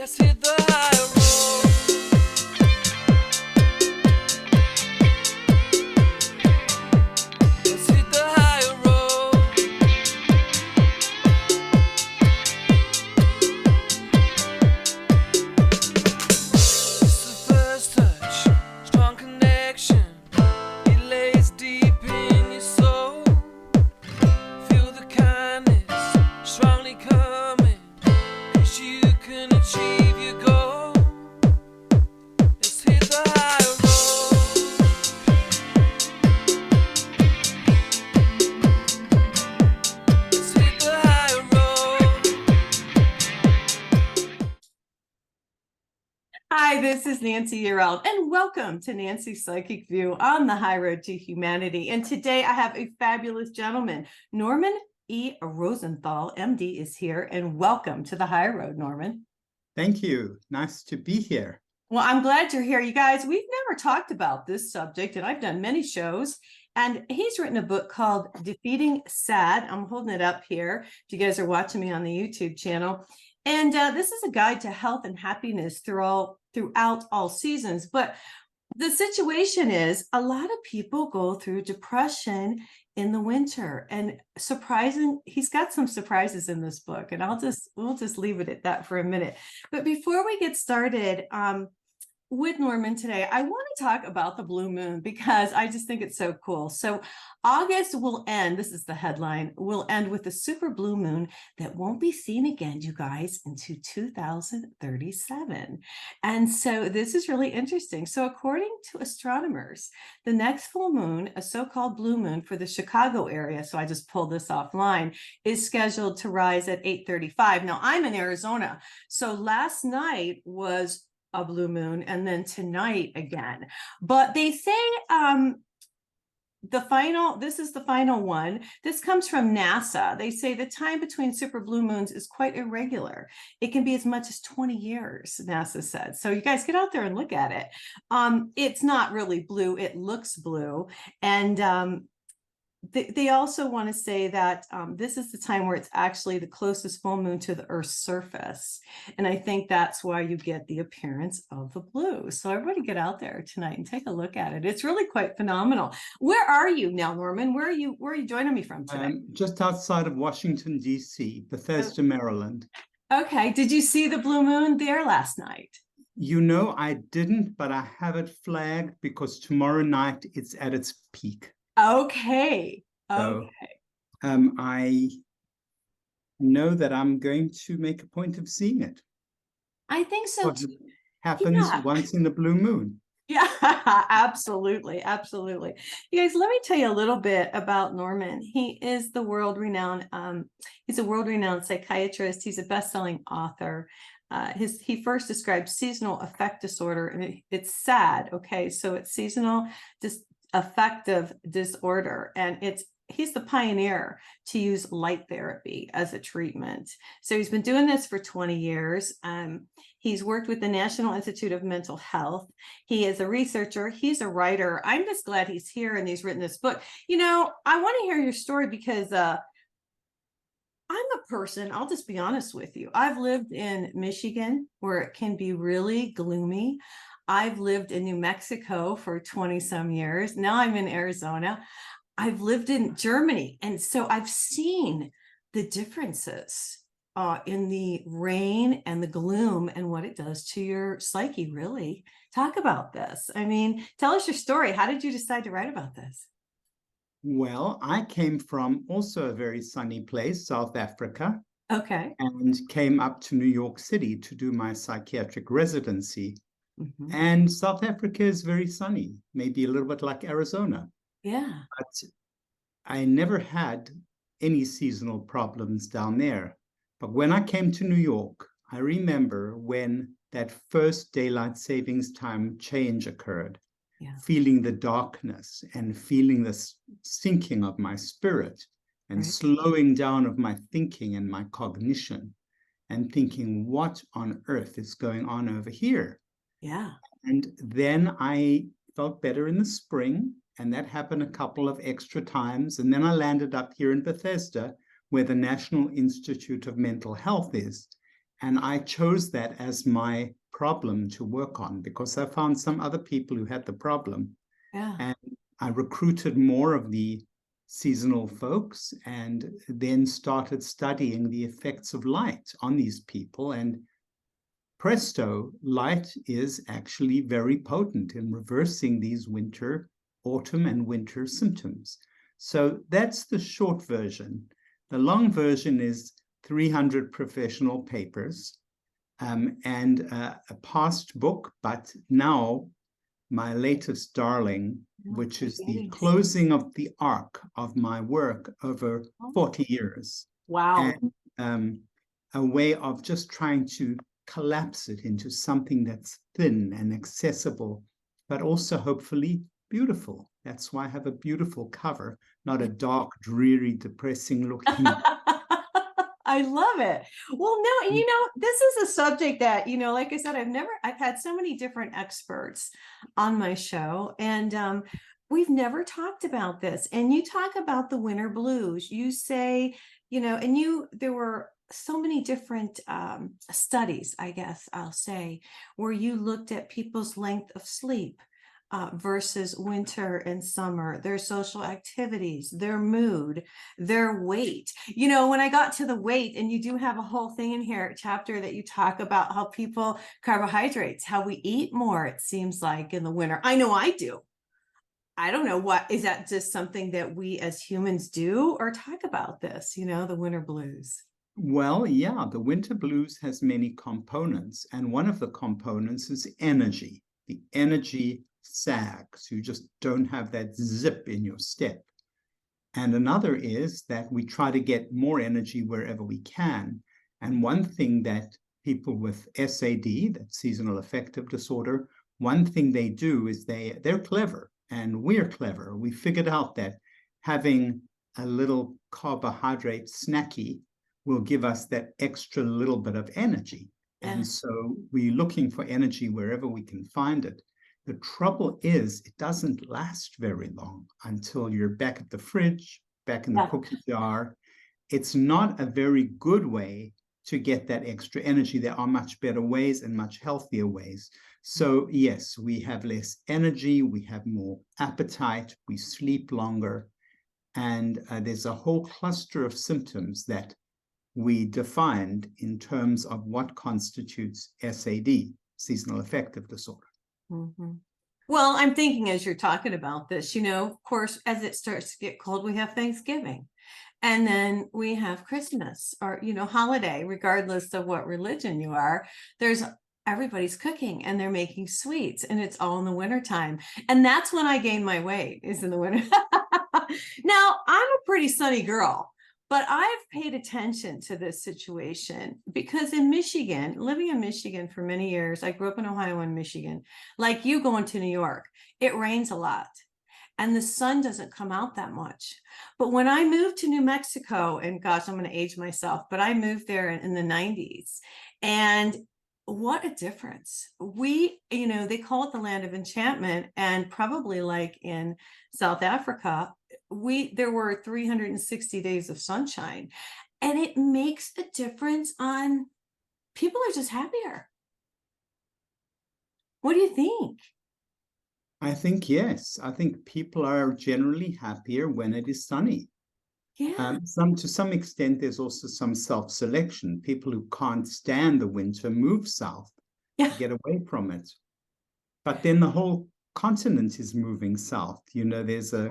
Let's hit the high road. Let's hit the high road. It's the first touch, strong connection. It lays deep in your soul. Feel the kindness strongly coming. 'Cause you can achieve your goal. Let's hit the high road. Let's hit the high road. Hi, this is Nancy Yeareld, and welcome to Nancy's Psychic View on the High Road to Humanity. And today I have a fabulous gentleman, Norman E. Rosenthal, MD, is here, and welcome to the High Road, Norman. Thank you. Nice to be here. Well, I'm glad you're here. You guys, we've never talked about this subject, and I've done many shows, and he's written a book called Defeating SAD. I'm holding it up here if you guys are watching me on the YouTube channel. And this is a guide to health and happiness throughout all seasons. But the situation is a lot of people go through depression in the winter, and he's got some surprises in this book, and we'll just leave it at that for a minute. But before we get started with Norman today, I want to talk about the blue moon because I just think it's so cool. So August will end, this is the headline, will end with a super blue moon that won't be seen again, you guys, until 2037. And so this is really interesting. So according to astronomers, the next full moon, a so-called blue moon for the Chicago area, so I just pulled this offline, is scheduled to rise at 8:35. Now I'm in Arizona, so last night was a blue moon, and then tonight again. But they say this is the final one. This comes from NASA. They say the time between super blue moons is quite irregular. It can be as much as 20 years, NASA said. So you guys get out there and look at it. It's not really blue. It looks blue. And they also want to say that this is the time where it's actually the closest full moon to the Earth's surface. And I think that's why you get the appearance of the blue. So everybody get out there tonight and take a look at it. It's really quite phenomenal. Where are you now, Norman? Where are you joining me from today? Just outside of Washington, D.C., Bethesda, Maryland. Okay. Did you see the blue moon there last night? You know, I didn't, but I have it flagged because tomorrow night it's at its peak. Okay. So, I know that I'm going to make a point of seeing it. I think so What too. happens Yeah. once in the blue moon. Yeah, absolutely. Absolutely. You guys, let me tell you a little bit about Norman. He is the world-renowned, he's a world-renowned psychiatrist. He's a best-selling author. He first described seasonal affect disorder, and it's SAD. Okay, so it's seasonal affective disorder, and he's the pioneer to use light therapy as a treatment. So he's been doing this for 20 years. He's worked with the National Institute of Mental Health. He is a researcher. He's a writer. I'm just glad he's here and he's written this book. You know, I want to hear your story because I'm a person, I'll just be honest with you. I've lived in Michigan where it can be really gloomy. I've lived in New Mexico for 20 some years. Now I'm in Arizona. I've lived in Germany. And so I've seen the differences in the rain and the gloom and what it does to your psyche, really. Talk about this. I mean, tell us your story. How did you decide to write about this? Well, I came from also a very sunny place, South Africa. Okay. And came up to New York City to do my psychiatric residency. Mm-hmm. And South Africa is very sunny, maybe a little bit like Arizona. Yeah. But I never had any seasonal problems down there. But when I came to New York, I remember when that first daylight savings time change occurred, feeling the darkness and feeling the sinking of my spirit and slowing down of my thinking and my cognition and thinking, what on earth is going on over here? Yeah. And then I felt better in the spring, and that happened a couple of extra times. And then I landed up here in Bethesda, where the National Institute of Mental Health is. And I chose that as my problem to work on because I found some other people who had the problem. Yeah. And I recruited more of the seasonal folks and then started studying the effects of light on these people. And presto, light is actually very potent in reversing these autumn and winter symptoms. So that's the short version. The long version is 300 professional papers and a past book, but now my latest darling, which is the closing of the arc of my work over 40 years. Wow. And a way of just trying to collapse it into something that's thin and accessible, but also hopefully beautiful. That's why I have a beautiful cover, not a dark, dreary, depressing looking. I love it. Well, no, you know, this is a subject that, you know, like I said, I've had so many different experts on my show, and we've never talked about this. And you talk about the winter blues. You say, you know, and there were so many different studies, I guess I'll say, where you looked at people's length of sleep. Versus winter and summer, their social activities, their mood, their weight. You know, when I got to the weight, and you do have a whole thing in here, chapter that you talk about how people, carbohydrates, how we eat more, it seems like in the winter. I know I do. I don't know, what is that, just something that we as humans do? Or talk about this, you know, the winter blues. Well, yeah, the winter blues has many components, and one of the components is energy. The energy sags. You just don't have that zip in your step. And another is that we try to get more energy wherever we can. And one thing that people with SAD, that seasonal affective disorder, one thing they do is they're clever, and we're clever. We figured out that having a little carbohydrate snacky will give us that extra little bit of energy. Yeah. And so we're looking for energy wherever we can find it. The trouble is it doesn't last very long until you're back at the fridge, back in the cookie jar. It's not a very good way to get that extra energy. There are much better ways and much healthier ways. So yes, we have less energy, we have more appetite, we sleep longer, and there's a whole cluster of symptoms that we defined in terms of what constitutes SAD, seasonal affective disorder. Mm-hmm. Well, I'm thinking as you're talking about this, you know, of course, as it starts to get cold, we have Thanksgiving, and then we have Christmas, or, you know, holiday, regardless of what religion you are. Everybody's cooking and they're making sweets, and it's all in the wintertime. And that's when I gain my weight, is in the winter. Now, I'm a pretty sunny girl, but I've paid attention to this situation because in Michigan, living in Michigan for many years, I grew up in Ohio and Michigan, like you going to New York, it rains a lot and the sun doesn't come out that much. But when I moved to New Mexico, and gosh, I'm going to age myself, but I moved there in the 90s, and what a difference. You know, they call it the land of enchantment, and probably like in South Africa, there were 360 days of sunshine, and it makes a difference on people are just happier. What do you think? I think yes. I think people are generally happier when it is sunny. Yeah. To some extent, there's also some self-selection. People who can't stand the winter move south to get away from it. But then the whole continent is moving south. You know, there's an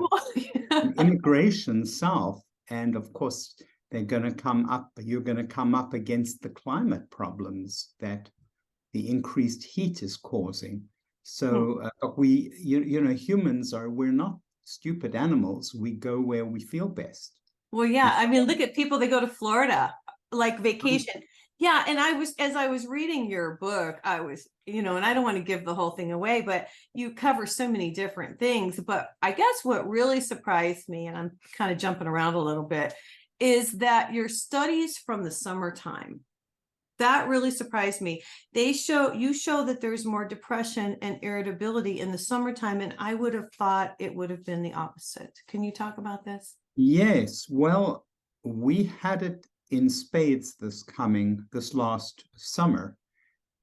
immigration south, and of course, you're going to come up against the climate problems that the increased heat is causing. So humans we're not stupid animals. We go where we feel best. Well, yeah, I mean, look at people, they go to Florida, like vacation. Yeah, and as I was reading your book, I was, you know, and I don't want to give the whole thing away, but you cover so many different things. But I guess what really surprised me, and I'm kind of jumping around a little bit, is that your studies from the summertime, that really surprised me. You show that there's more depression and irritability in the summertime, and I would have thought it would have been the opposite. Can you talk about this? Yes, well, we had it in spades this last summer,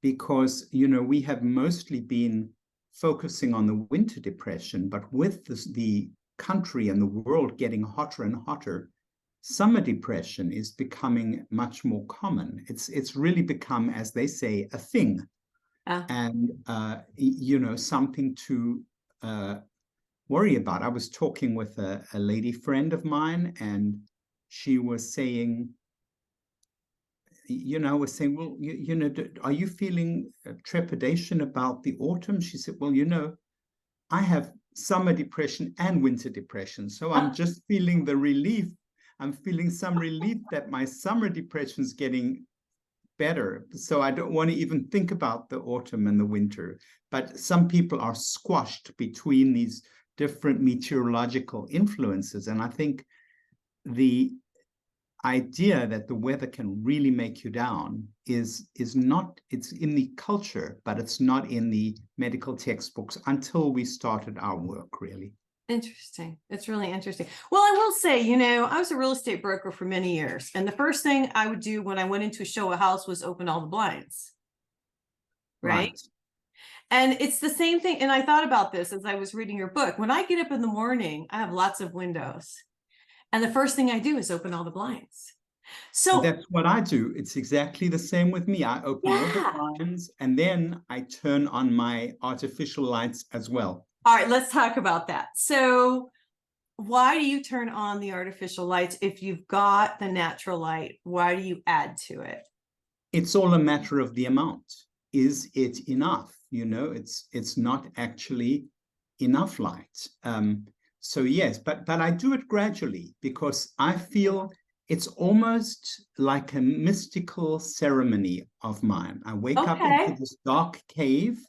because, we have mostly been focusing on the winter depression, but with the country and the world getting hotter and hotter, summer depression is becoming much more common. It's really become, as they say, a thing, and something to worry about. I was talking with a lady friend of mine, and she was saying, well, are you feeling trepidation about the autumn? She said, well, I have summer depression and winter depression, so I'm just feeling the relief. I'm feeling some relief that my summer depression is getting better, so I don't want to even think about the autumn and the winter. But some people are squashed between these different meteorological influences, and I think the idea that the weather can really make you down is not, it's in the culture, but it's not in the medical textbooks until we started our work, really. Interesting. It's really interesting. Well, I will say, I was a real estate broker for many years, and the first thing I would do when I went in to show a house was open all the blinds. Right? And it's the same thing. And I thought about this as I was reading your book. When I get up in the morning, I have lots of windows, and the first thing I do is open all the blinds. So that's what I do. It's exactly the same with me. I open all the blinds, and then I turn on my artificial lights as well. All right, let's talk about that. So why do you turn on the artificial lights if you've got the natural light? Why do you add to it? It's all a matter of the amount. Is it enough? It's not actually enough light. So yes, but I do it gradually, because I feel it's almost like a mystical ceremony of mine. I wake up into this dark cave,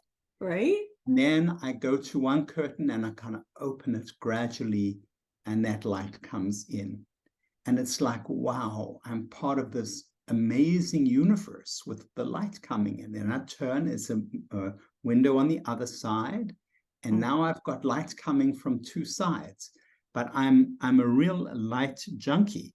right? And then I go to one curtain and I kind of open it gradually, and that light comes in. And it's like, wow, I'm part of this amazing universe with the light coming in. And I turn, it's a window on the other side, and now I've got light coming from two sides. But I'm a real light junkie.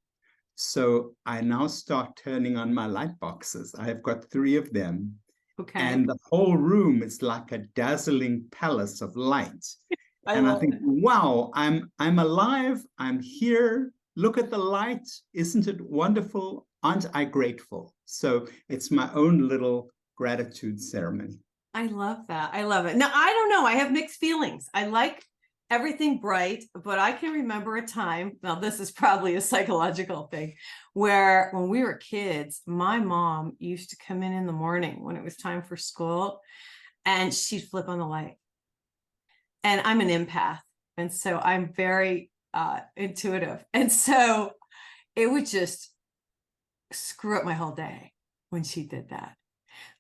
So I now start turning on my light boxes. I have got 3 of them. Okay. And the whole room is like a dazzling palace of light. And I think, wow, I'm alive. I'm here. Look at the light. Isn't it wonderful? Aren't I grateful? So it's my own little gratitude ceremony. I love that. I love it. Now, I don't know. I have mixed feelings. I like everything bright, but I can remember a time, now this is probably a psychological thing, where when we were kids, my mom used to come in the morning when it was time for school, and she'd flip on the light. And I'm an empath, and so I'm very intuitive. And so it would just screw up my whole day when she did that.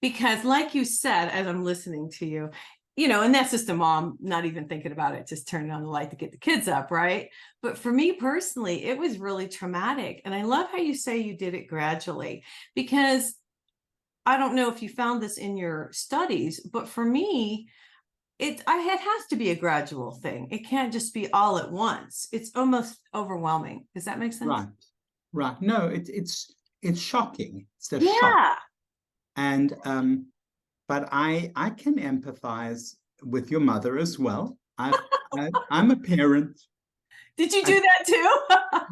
Because like you said, as I'm listening to you, and that's just a mom not even thinking about it, just turning on the light to get the kids up, right? But for me personally, it was really traumatic. And I love how you say you did it gradually, because I don't know if you found this in your studies, but for me, it has to be a gradual thing. It can't just be all at once. It's almost overwhelming. Does that make sense? Right. No, it's shocking. It's a shock. And but I can empathize with your mother as well. I'm a parent. Did you do that too?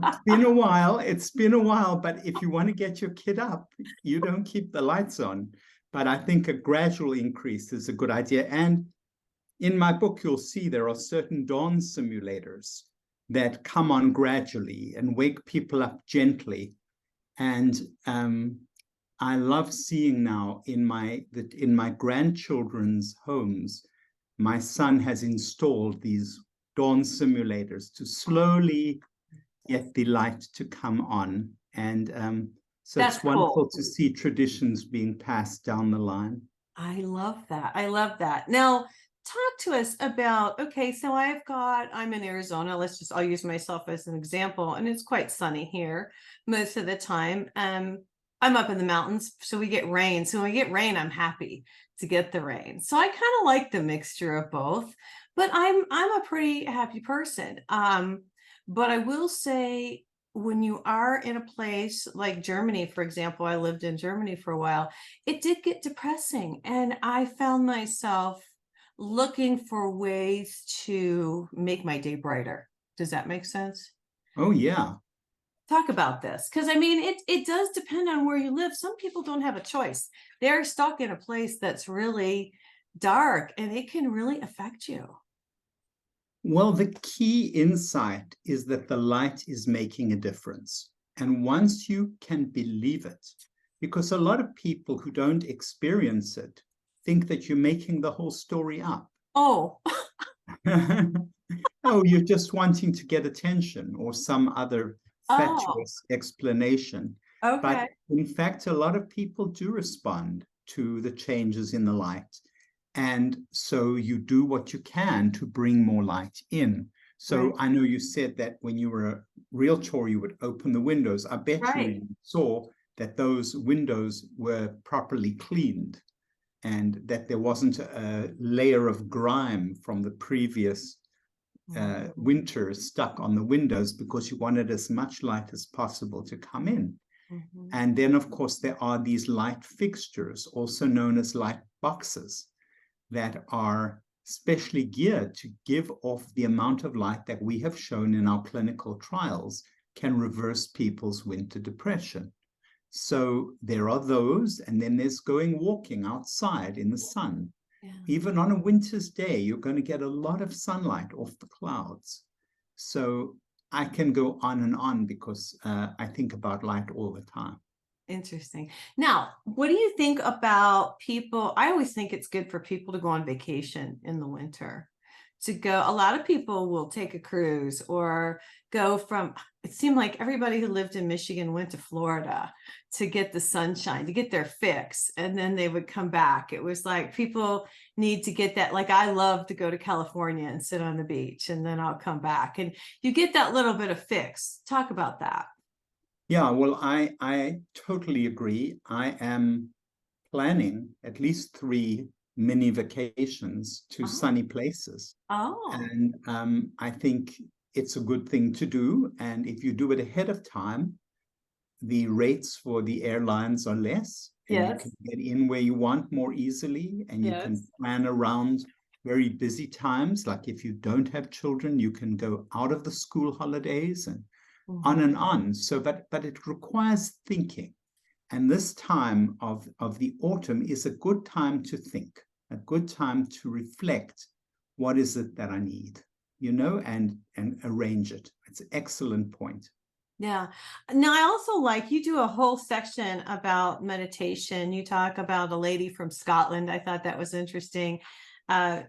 It's been a while, but if you want to get your kid up, you don't keep the lights on. But I think a gradual increase is a good idea. And in my book, you'll see there are certain dawn simulators that come on gradually and wake people up gently. And I love seeing now in my grandchildren's homes, my son has installed these dawn simulators to slowly get the light to come on. And so That's it's wonderful cool. to see traditions being passed down the line. I love that. I love that. Now, talk to us about, okay, so I'm in Arizona. I'll use myself as an example. And it's quite sunny here most of the time. I'm up in the mountains, so we get rain. So when we get rain, I'm happy to get the rain. So I kind of like the mixture of both, but I'm a pretty happy person. But I will say when you are in a place like Germany, for example, I lived in Germany for a while, it did get depressing. And I found myself looking for ways to make my day brighter. Does that make sense? Oh, yeah. Talk about this, because I mean, it does depend on where you live. Some people don't have a choice. They're stuck in a place that's really dark, and it can really affect you. Well, the key insight is that the light is making a difference. And once you can believe it, because a lot of people who don't experience it think that you're making the whole story up. Oh, Oh, you're just wanting to get attention or some other oh, fatuous explanation. But okay. in fact, a lot of people do respond to the changes in the light. And so you do what you can to bring more light in. So Right. I know you said that when you were a realtor, you would open the windows. I bet Right. you saw that those windows were properly cleaned and that there wasn't a layer of grime from the previous winter stuck on the windows, because you wanted as much light as possible to come in. Mhm. And then, of course, there are these light fixtures, also known as light boxes, that are specially geared to give off the amount of light that we have shown in our clinical trials can reverse people's winter depression. So there are those, and then there's going walking outside in the sun. Yeah. Even on a winter's day, you're going to get a lot of sunlight off the clouds. So I can go on and on because I think about light all the time. Interesting. Now, what do you think about people? I always think it's good for people to go on vacation in the winter. To go, a lot of people will take a cruise or go from, it seemed like everybody who lived in Michigan went to Florida to get the sunshine, to get their fix, and then they would come back. It was like people need to get that. Like, I love to go to California and sit on the beach, and then I'll come back. And you get that little bit of fix. Talk about that. Yeah, well, I totally agree. I am planning at least 3 mini vacations to Oh, sunny places. oh, And I think it's a good thing to do. And if you do it ahead of time, the rates for the airlines are less, and you yes, can get in where you want more easily, and you can yes. plan around very busy times. Like if you don't have children, you can go out of the school holidays and on Mhm. and on. So, but it requires thinking. And this time of the autumn is a good time to think, a good time to reflect. What is it that I need, and arrange it. It's an excellent point. Yeah. Now, I also like you do a whole section about meditation. You talk about a lady from Scotland. I thought that was interesting.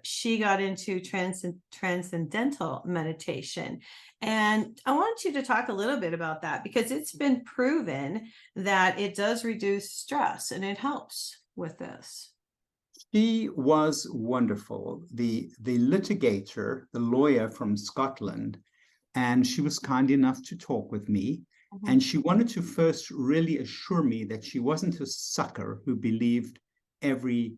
She got into transcendental meditation. And I want you to talk a little bit about that, because it's been proven that it does reduce stress and it helps with this. She was wonderful, the litigator, the lawyer from Scotland, and she was kind enough to talk with me. Mhm. And she wanted to first really assure me that she wasn't a sucker who believed every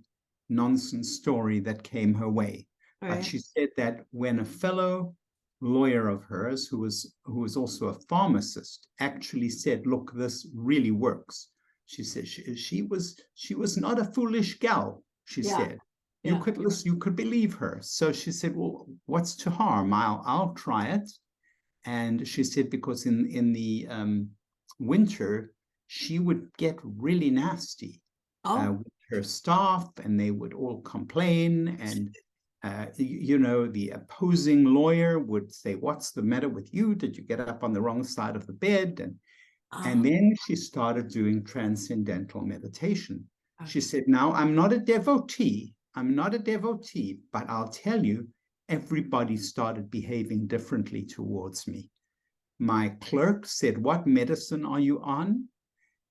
nonsense story that came her way. But Right. she said that when a fellow lawyer of hers, who was also a pharmacist, actually said, "Look, this really works," she said she was not a foolish gal. She Yeah. said you Yeah. could listen, you could believe her. So she said, "Well, what's to harm? I'll try it." And she said because in the winter she would get really nasty Oh, with her staff, and they would all complain. And the opposing lawyer would say, "What's the matter with you? Did you get up on the wrong side of the bed?" And oh, then she started doing transcendental meditation. She okay. said, "Now, I'm not a devotee. But I'll tell you, everybody started behaving differently towards me. My clerk said, 'What medicine are you on?'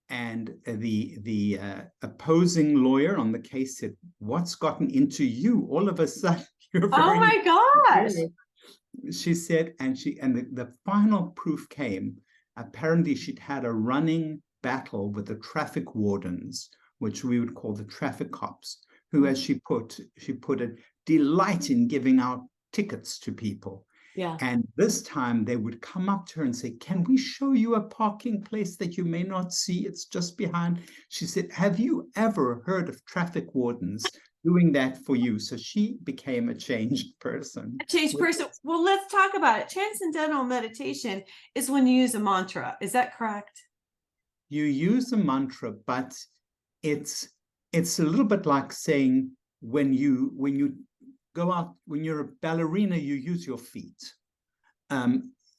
And the opposing lawyer on the case said, 'What's gotten into you? All of a sudden, you're Oh very my gosh. good.'" She said, and the final proof came. Apparently, she'd had a running battle with the traffic wardens, which we would call the traffic cops, who, as she put it, delight in giving out tickets to people. Yeah. And this time they would come up to her and say, can we show you a parking place that you may not see? It's just behind. She said, have you ever heard of traffic wardens doing that for you? So she became a changed person. A changed person. Well, let's talk about it. Transcendental meditation is when you use a mantra. Is that correct? You use a mantra, but it's a little bit like saying when you go out, when you're a ballerina, you use your feet.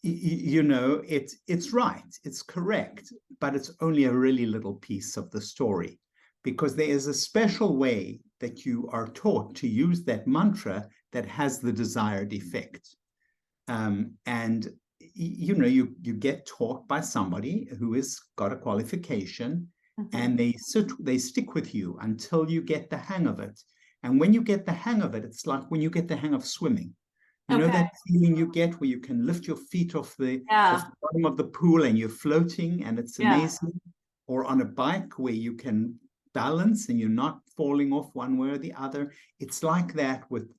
You know, it's right, it's correct, but it's only a really little piece of the story, because there is a special way that you are taught to use that mantra that has the desired effect. And you know, you get taught by somebody who has got a qualification, and they stick with you until you get the hang of it. And when you get the hang of it, it's like when you get the hang of swimming. You know that feeling you get where you can lift your feet off the bottom of the pool and you're floating and it's amazing? Or on a bike where you can balance and you're not falling off one way or the other. It's like that with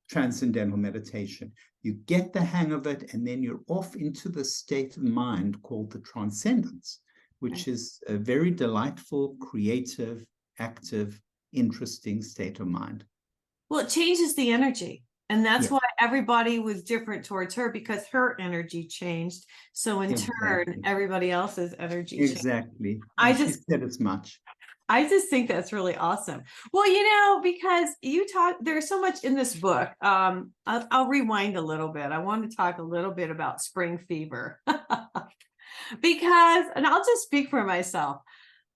transcendental meditation. You get the hang of it, and then you're off into the state of mind called the transcendence, which is a very delightful, creative, active, interesting state of mind. Well, it changes the energy. And that's why everybody was different towards her, because her energy changed. So in turn, everybody else's energy changed. Exactly. She said as much. I just think that's really awesome. Well, you know, because you talk, there's so much in this book. I'll rewind a little bit. I want to talk a little bit about spring fever because, and I'll just speak for myself.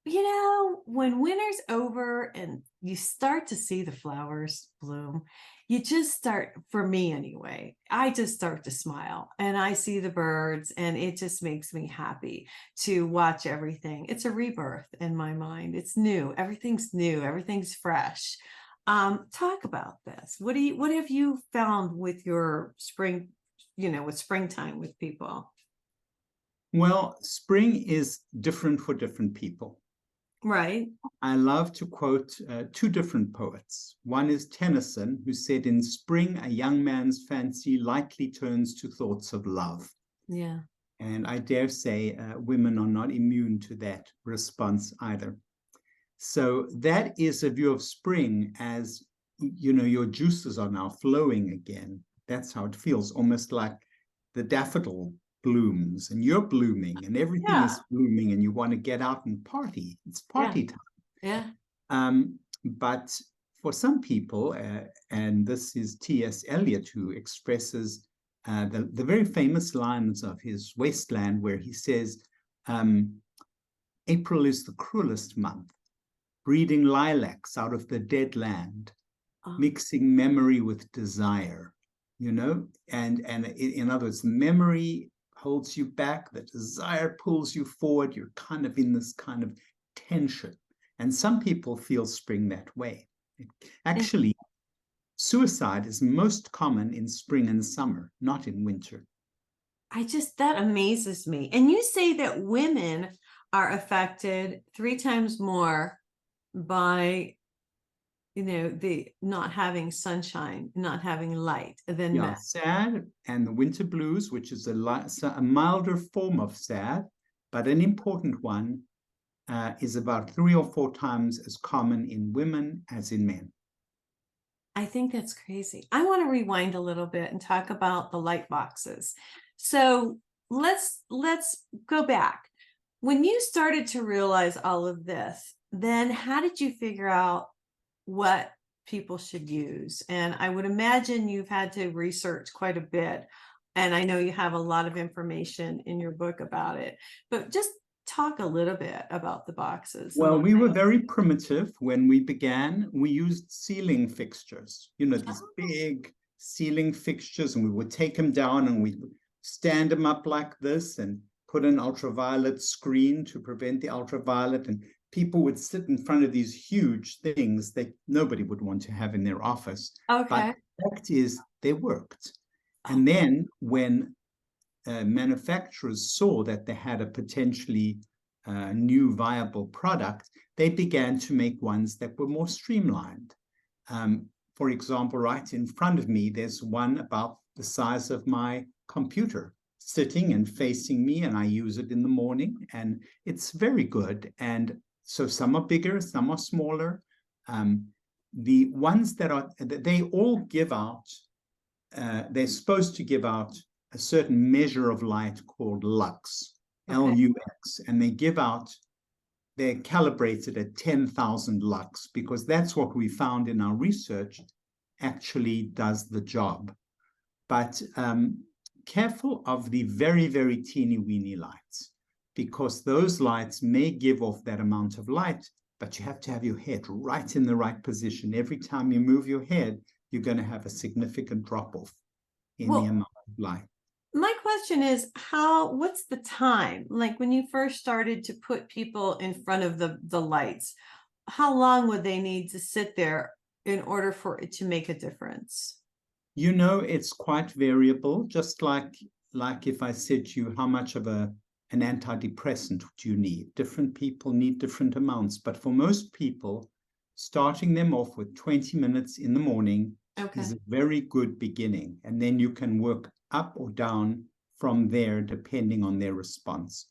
You know, when winter's over and you start to see the flowers bloom, you just start, for me anyway, I just start to smile and I see the birds and it just makes me happy to watch everything. It's a rebirth in my mind. It's new. Everything's fresh. Talk about this. What have you found with your spring, you know, with springtime with people? Well, spring is different for different people. Right. I love to quote two different poets. One is Tennyson, who said, in spring, a young man's fancy lightly turns to thoughts of love. Yeah. And I dare say women are not immune to that response either. So that is a view of spring as, you know, your juices are now flowing again. That's how it feels, almost like the daffodil blooms and you're blooming and everything is blooming and you want to get out and party. It's party time. But for some people, and this is T.S. Eliot who expresses the very famous lines of his Wasteland, where he says, April is the cruelest month, breeding lilacs out of the dead land, mixing memory with desire, you know, and in other words, memory holds you back, the desire pulls you forward, you're kind of in this kind of tension. And some people feel spring that way. Actually, suicide is most common in spring and summer, not in winter. That amazes me. And you say that women are affected 3 times more by, you know, the not having sunshine, not having light than men. Sad and the winter blues, which is a milder form of sad, but an important one, is about 3 or 4 times as common in women as in men. I think that's crazy. I want to rewind a little bit and talk about the light boxes. So let's go back. When you started to realize all of this, then how did you figure out what people should use? And I would imagine you've had to research quite a bit. And I know you have a lot of information in your book about it, but just talk a little bit about the boxes. Well, we were very primitive when we began. We used ceiling fixtures, you know, these big ceiling fixtures, and we would take them down and we stand them up like this and put an ultraviolet screen to prevent the ultraviolet, and people would sit in front of these huge things that nobody would want to have in their office. Okay. But the fact is, they worked. And then when manufacturers saw that they had a potentially new viable product, they began to make ones that were more streamlined. For example, right in front of me, there's one about the size of my computer, sitting and facing me, and I use it in the morning, and it's very good. And so some are bigger, some are smaller. The ones that are, they all give out, they're supposed to give out a certain measure of light called lux, Okay. Lux, and they give out, they're calibrated at 10,000 lux, because that's what we found in our research actually does the job. But careful of the very, very teeny weeny lights, because those lights may give off that amount of light, but you have to have your head right in the right position. Every time you move your head, you're going to have a significant drop off in the amount of light. My question is, what's the time? Like when you first started to put people in front of the lights, how long would they need to sit there in order for it to make a difference? You know, it's quite variable, just like if I said to you, how much of an antidepressant do you need? Different people need different amounts, but for most people, starting them off with 20 minutes in the morning is a very good beginning. And then you can work up or down from there, depending on their response.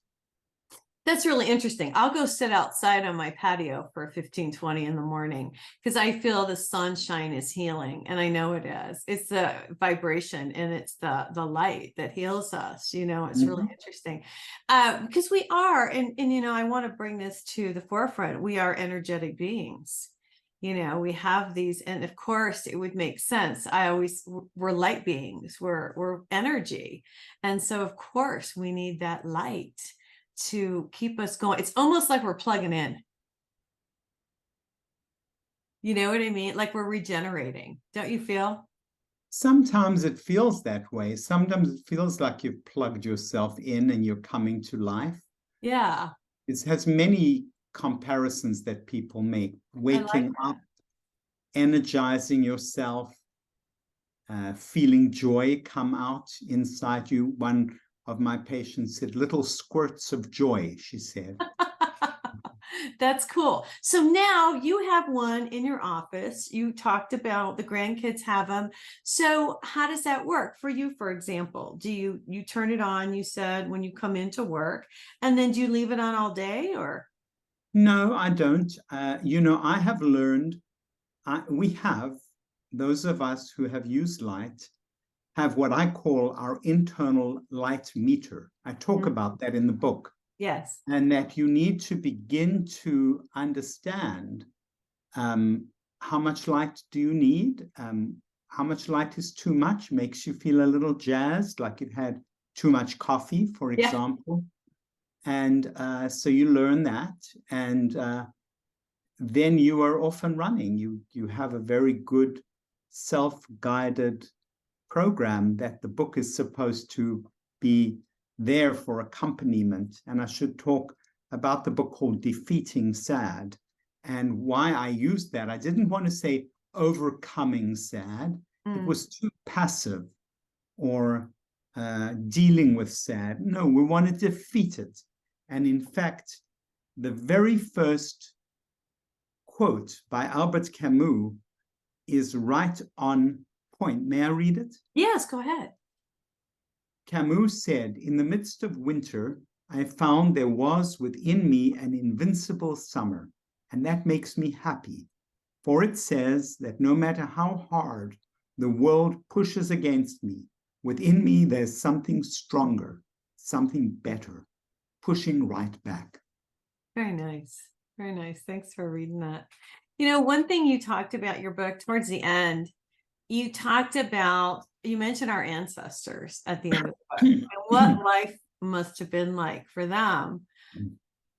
That's really interesting. I'll go sit outside on my patio for 15-20 in the morning because I feel the sunshine is healing, and I know it is. It's the vibration and it's the light that heals us. It's really interesting because we are, and I want to bring this to the forefront. We are energetic beings. We have these, and of course it would make sense. We're light beings, we're energy. And so of course we need that light to keep us going. It's almost like we're plugging in. You know what I mean? Like we're regenerating. Don't you feel? Sometimes it feels that way. Sometimes it feels like you've plugged yourself in and you're coming to life. Yeah. It has many comparisons that people make. Waking up, energizing yourself, feeling joy come out inside you. One of my patients said, little squirts of joy, she said. That's cool. So now you have one in your office. You talked about the grandkids have them. So how does that work for you, for example? Do you turn it on, you said, when you come into work, and then do you leave it on all day, or? No, I don't. I have learned, those of us who have used light have what I call our internal light meter. I talk about that in the book. Yes. And that you need to begin to understand how much light do you need, how much light is too much, makes you feel a little jazzed, like you've had too much coffee, for example. And so you learn that, and then you are off and running. You have a very good self-guided program that the book is supposed to be there for accompaniment. And I should talk about the book called Defeating Sad and why I used that. I didn't want to say overcoming sad. It was too passive, or dealing with sad. No, we want to defeat it. And in fact, the very first quote by Albert Camus is right on point. May I read it? Yes, go ahead. Camus said, in the midst of winter, I found there was within me an invincible summer, and that makes me happy. For it says that no matter how hard the world pushes against me, within me there's something stronger, something better, pushing right back. Very nice. Very nice. Thanks for reading that. One thing you talked about your book towards the end, you mentioned our ancestors at the end of the book and what life must have been like for them,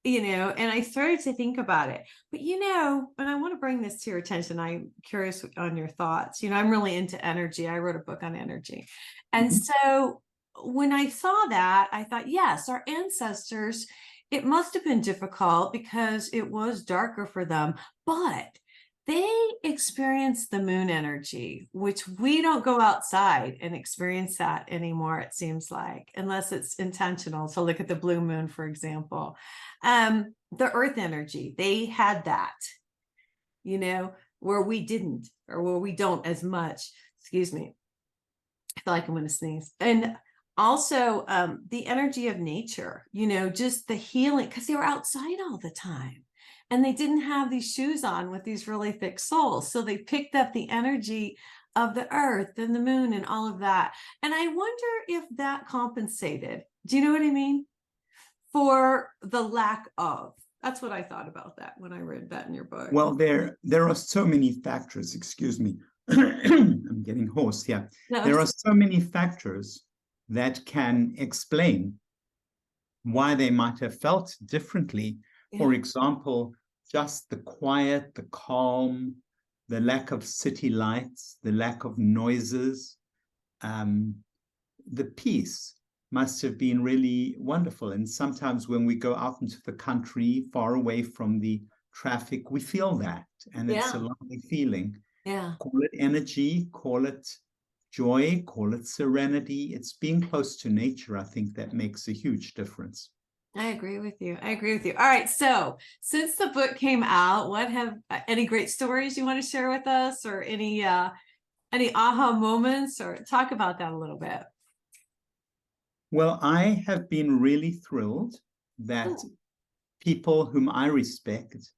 and I started to think about it. But, and I want to bring this to your attention. I'm curious on your thoughts. I'm really into energy. I wrote a book on energy. And so when I saw that, I thought, yes, our ancestors, it must have been difficult because it was darker for them, but they experienced the moon energy, which we don't go outside and experience that anymore, it seems like, unless it's intentional. So look at the blue moon, for example. The earth energy, they had that, where we didn't, or where we don't as much, excuse me. I feel like I'm going to sneeze. And also the energy of nature, just the healing, because they were outside all the time and they didn't have these shoes on with these really thick soles. So they picked up the energy of the earth and the moon and all of that. And I wonder if that compensated. Do you know what I mean? For the lack of. That's what I thought about that when I read that in your book. Well, there are so many factors, excuse me. I'm getting hoarse here. No, There are so many factors that can explain why they might have felt differently. For yeah. example, just the quiet, the calm, the lack of city lights, the lack of noises, the peace must have been really wonderful. And sometimes when we go out into the country, far away from the traffic, we feel that. And it's a Yeah. lovely feeling. Yeah. Call it energy, call it joy, call it serenity. It's being close to nature, I think, that makes a huge difference. I agree with you. I agree with you. All right. So since the book came out, what have any great stories you want to share with us, or any aha moments, or talk about that a little bit? Well, I have been really thrilled that people whom I respect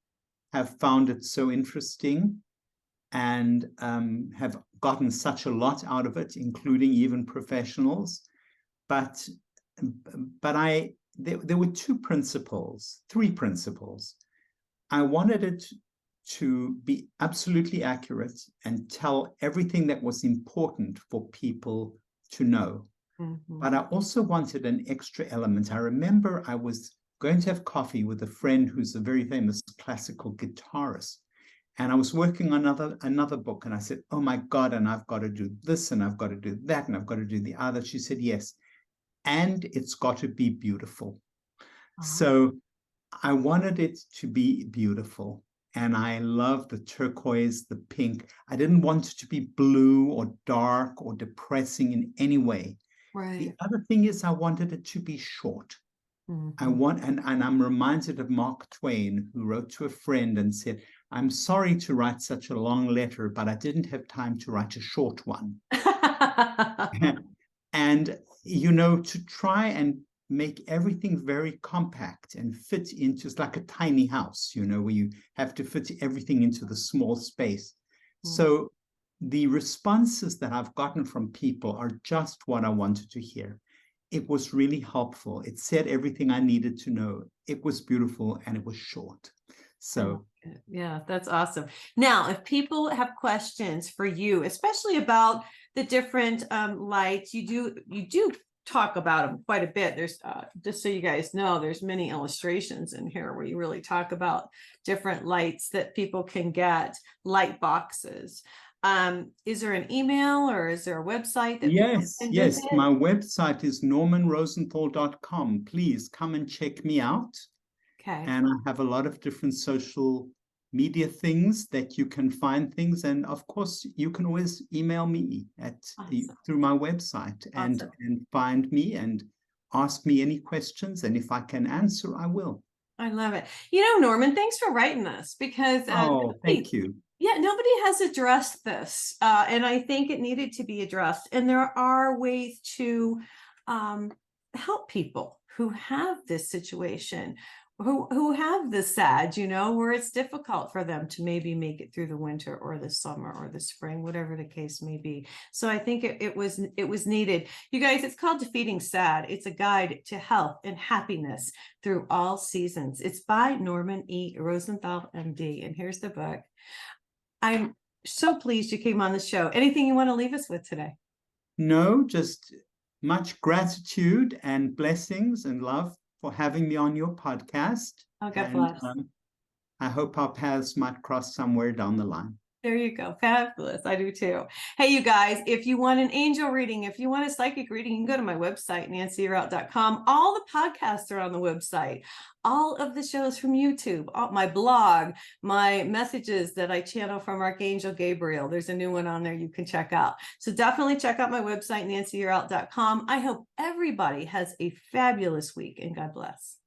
have found it so interesting and have gotten such a lot out of it, including even professionals. But there were three principles. I wanted it to be absolutely accurate and tell everything that was important for people to know. Mm-hmm. But I also wanted an extra element. I remember I was going to have coffee with a friend who's a very famous classical guitarist. And I was working on another book, and I said, oh my God, and I've got to do this, and I've got to do that, and I've got to do the other. She said, yes. And it's got to be beautiful. So I wanted it to be beautiful. And I love the turquoise, the pink. I didn't want it to be blue or dark or depressing in any way. Right. The other thing is I wanted it to be short. Mm-hmm. And I'm reminded of Mark Twain, who wrote to a friend and said, I'm sorry to write such a long letter, but I didn't have time to write a short one. And, to try and make everything very compact and fit into, it's like a tiny house, where you have to fit everything into the small space. So the responses that I've gotten from people are just what I wanted to hear. It was really helpful. It said everything I needed to know. It was beautiful and it was short. So yeah, that's awesome. Now, if people have questions for you, especially about the different lights, you do talk about them quite a bit. There's just so you guys know, there's many illustrations in here where you really talk about different lights that people can get, light boxes. Is there an email or is there a website that yes, people can yes. visit? My website is normanrosenthal.com. Please come and check me out. Okay. And I have a lot of different social media things that you can find things. And of course, you can always email me through my website and find me and ask me any questions. And if I can answer, I will. I love it. Norman, thanks for writing this, because thank you. Yeah, nobody has addressed this, and I think it needed to be addressed. And there are ways to help people who have this situation, who have this sad, where it's difficult for them to maybe make it through the winter or the summer or the spring, whatever the case may be. So I think it was needed. You guys, it's called Defeating Sad. It's a guide to health and happiness through all seasons. It's by Norman E. Rosenthal, MD. And here's the book. I'm so pleased you came on the show. Anything you want to leave us with today? No, just much gratitude and blessings and love for having me on your podcast. Oh, God bless. I hope our paths might cross somewhere down the line. There you go. Fabulous. I do too. Hey, you guys, if you want an angel reading, if you want a psychic reading, you can go to my website, nancyyearout.com. All the podcasts are on the website. All of the shows from YouTube, my blog, my messages that I channel from Archangel Gabriel. There's a new one on there you can check out. So definitely check out my website, nancyyearout.com. I hope everybody has a fabulous week, and God bless.